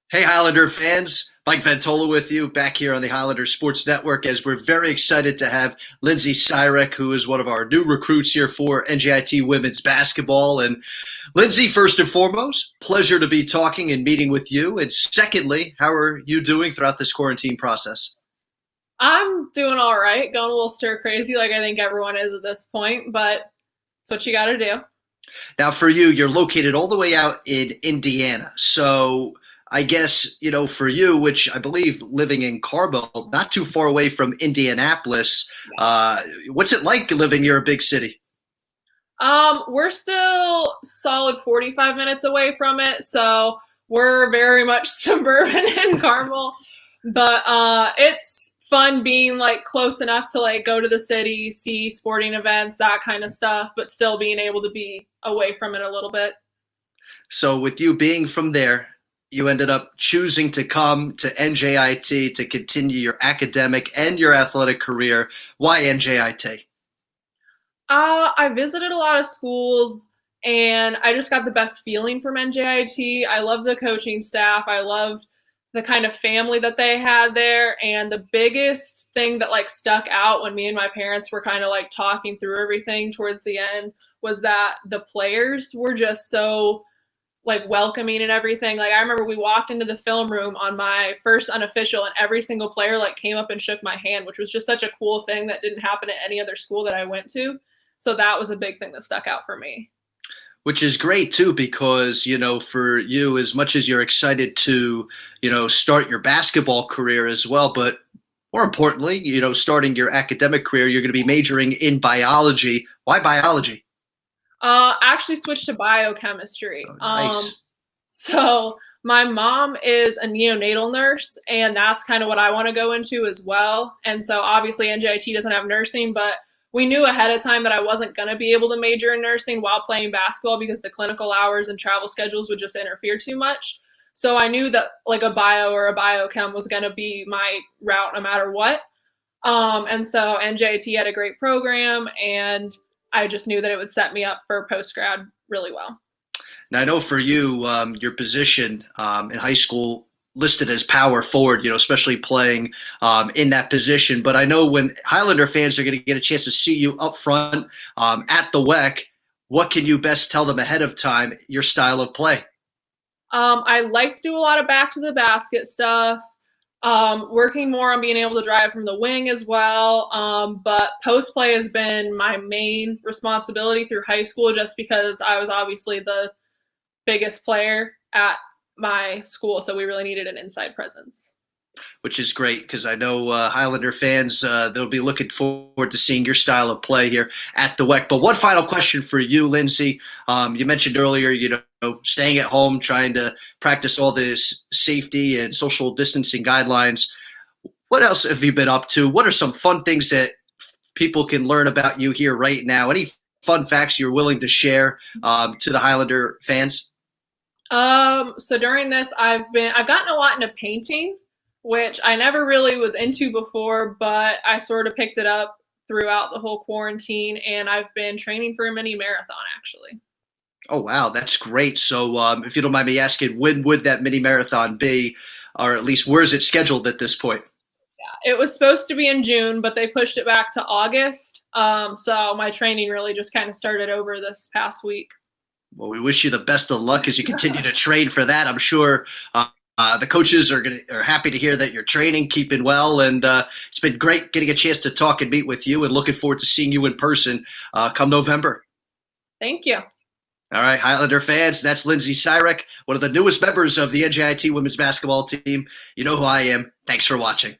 Hey, Highlander fans. Mike Ventola with you back here on the Highlander Sports Network as we're very excited to have Lindsey Syrek, who is one of our new recruits here for NJIT women's basketball. And Lindsey, first and foremost, pleasure to be talking and meeting with you. And secondly, how are you doing throughout this quarantine process? I'm doing all right, going a little stir crazy like I think everyone is at this point, but it's what you got to do. Now, for you, you're located all the way out in Indiana. So I guess, for you, which I believe living in Carmel, not too far away from Indianapolis, what's it like living near a big city? We're still solid 45 minutes away from it, so we're very much suburban in Carmel, but it's fun being like close enough to like go to the city, see sporting events, that kind of stuff, but still being able to be away from it a little bit. So, with you being from there, you ended up choosing to come to NJIT to continue your academic and your athletic career. Why NJIT? I visited a lot of schools and I just got the best feeling from NJIT. I love the coaching staff. I loved the kind of family that they had there. And the biggest thing that like stuck out when me and my parents were kind of like talking through everything towards the end was that the players were just so like welcoming and everything. Like I remember we walked into the film room on my first unofficial and every single player like came up and shook my hand, which was just such a cool thing that didn't happen at any other school that I went to. So that was a big thing that stuck out for me. Which is great too, because, for you, as much as you're excited to, start your basketball career as well, but more importantly, starting your academic career, you're going to be majoring in biology. Why biology? Actually switched to biochemistry. Oh, nice. So my mom is a neonatal nurse, and that's kind of what I want to go into as well. And so obviously NJIT doesn't have nursing, but we knew ahead of time that I wasn't going to be able to major in nursing while playing basketball because the clinical hours and travel schedules would just interfere too much. So I knew that like a bio or a biochem was going to be my route no matter what. And so NJIT had a great program, and I just knew that it would set me up for post grad really well. Now, I know for you, your position in high school listed as power forward, especially playing in that position. But I know when Highlander fans are going to get a chance to see you up front at the WEC, what can you best tell them ahead of time, your style of play? I like to do a lot of back to the basket stuff, working more on being able to drive from the wing as well. But post play has been my main responsibility through high school just because I was obviously the biggest player at my school, so we really needed an inside presence. Which is great because I know Highlander fans, they'll be looking forward to seeing your style of play here at the WEC. But one final question for you, Lindsey. You mentioned earlier, staying at home, trying to practice all this safety and social distancing guidelines. What else have you been up to? What are some fun things that people can learn about you here right now? Any fun facts you're willing to share to the Highlander fans? So during this, I've gotten a lot into painting, which I never really was into before, but I sort of picked it up throughout the whole quarantine, and I've been training for a mini marathon actually. Oh, wow, that's great. So if you don't mind me asking, when would that mini marathon be, or at least where is it scheduled at this point? It was supposed to be in June, but they pushed it back to August. So my training really just kind of started over this past week. Well, we wish you the best of luck as you continue to train for that. I'm sure the coaches are happy to hear that you're training, keeping well, and it's been great getting a chance to talk and meet with you, and looking forward to seeing you in person come November. Thank you. All right, Highlander fans, that's Lindsey Syrek, one of the newest members of the NJIT women's basketball team. You know who I am. Thanks for watching.